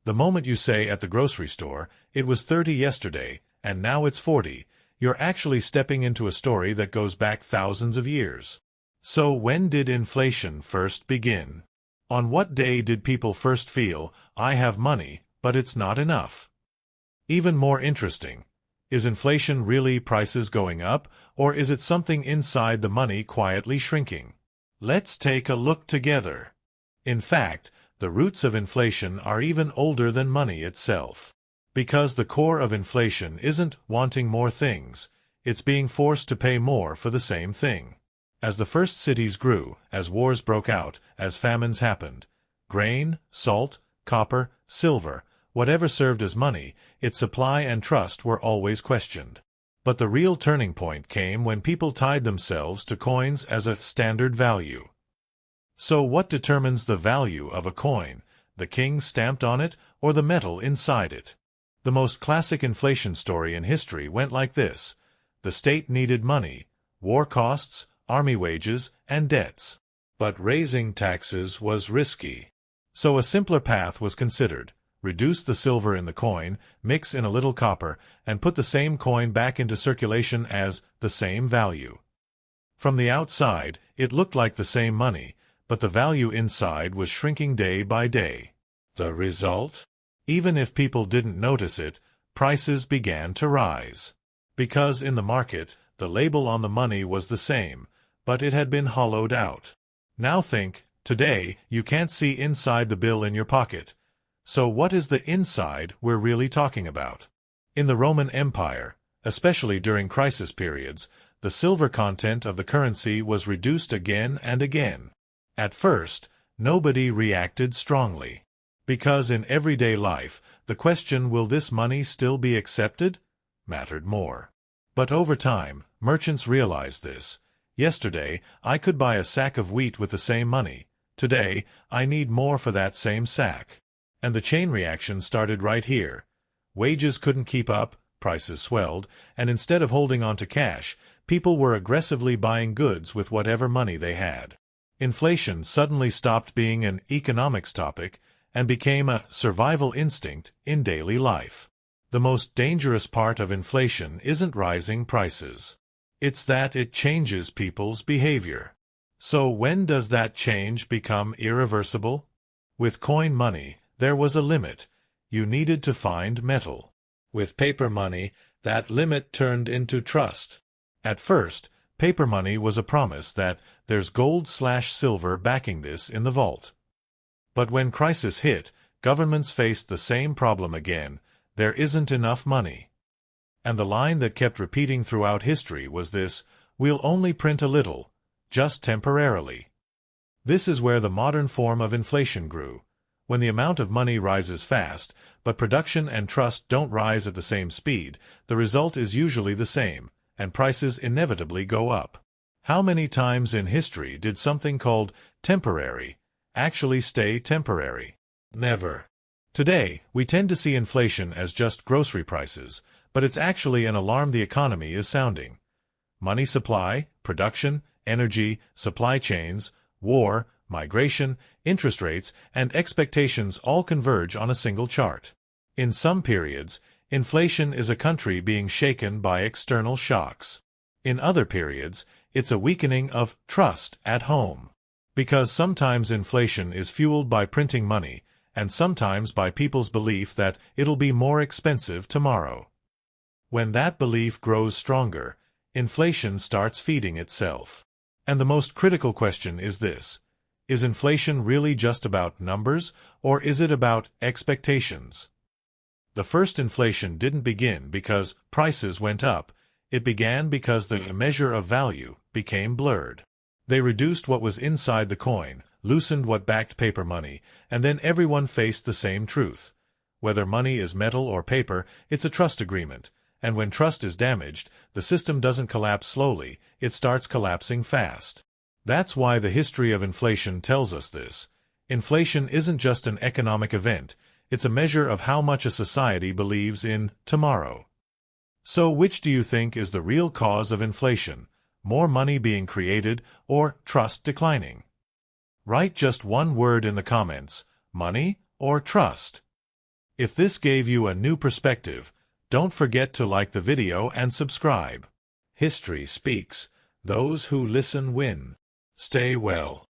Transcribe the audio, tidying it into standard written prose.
The moment you say at the grocery store, "It was 30 yesterday, and now it's 40, you're actually stepping into a story that goes back thousands of years. So when did inflation first begin? On what day did people first feel, "I have money, but it's not enough"? Even more interesting, is inflation really prices going up, or is it something inside the money quietly shrinking? Let's take a look together. In fact, the roots of inflation are even older than money itself. Because the core of inflation isn't wanting more things, it's being forced to pay more for the same thing. As the first cities grew, as wars broke out, as famines happened, grain, salt, copper, silver, whatever served as money, its supply and trust were always questioned. But the real turning point came when people tied themselves to coins as a standard value. So what determines the value of a coin, the king stamped on it or the metal inside it? The most classic inflation story in history went like this. The state needed money, war costs, army wages, and debts. But raising taxes was risky. So a simpler path was considered. Reduce the silver in the coin, mix in a little copper, and put the same coin back into circulation as the same value. From the outside, it looked like the same money, but the value inside was shrinking day by day. The result? Even if people didn't notice it, prices began to rise. Because in the market, the label on the money was the same, but it had been hollowed out. Now think, today, you can't see inside the bill in your pocket. So what is the inside we're really talking about? In the Roman Empire, especially during crisis periods, the silver content of the currency was reduced again and again. At first, nobody reacted strongly. Because in everyday life, the question, "Will this money still be accepted?" mattered more. But over time, merchants realized this. Yesterday, I could buy a sack of wheat with the same money. Today, I need more for that same sack. And the chain reaction started right here. Wages couldn't keep up, prices swelled, and instead of holding on to cash, people were aggressively buying goods with whatever money they had. Inflation suddenly stopped being an economics topic and became a survival instinct in daily life. The most dangerous part of inflation isn't rising prices. It's that it changes people's behavior. So when does that change become irreversible? With coin money, there was a limit. You needed to find metal. With paper money, that limit turned into trust. At first, paper money was a promise that there's gold/silver backing this in the vault. But when crisis hit, governments faced the same problem again. There isn't enough money. And the line that kept repeating throughout history was this: "We'll only print a little, just temporarily." This is where the modern form of inflation grew. When the amount of money rises fast, but production and trust don't rise at the same speed, the result is usually the same, and prices inevitably go up. How many times in history did something called temporary actually stay temporary? Never. Today, we tend to see inflation as just grocery prices, but it's actually an alarm the economy is sounding. Money supply, production, energy, supply chains, war, migration, interest rates, and expectations all converge on a single chart. In some periods, inflation is a country being shaken by external shocks. In other periods, it's a weakening of trust at home. Because sometimes inflation is fueled by printing money, and sometimes by people's belief that it'll be more expensive tomorrow. When that belief grows stronger, inflation starts feeding itself. And the most critical question is this: is inflation really just about numbers, or is it about expectations? The first inflation didn't begin because prices went up. It began because the measure of value became blurred. They reduced what was inside the coin, loosened what backed paper money, and then everyone faced the same truth. Whether money is metal or paper, it's a trust agreement. And when trust is damaged, the system doesn't collapse slowly, it starts collapsing fast. That's why the history of inflation tells us this. Inflation isn't just an economic event, it's a measure of how much a society believes in tomorrow. So which do you think is the real cause of inflation? More money being created or trust declining? Write just one word in the comments: money or trust. If this gave you a new perspective, don't forget to like the video and subscribe. History speaks. Those who listen win. Stay well.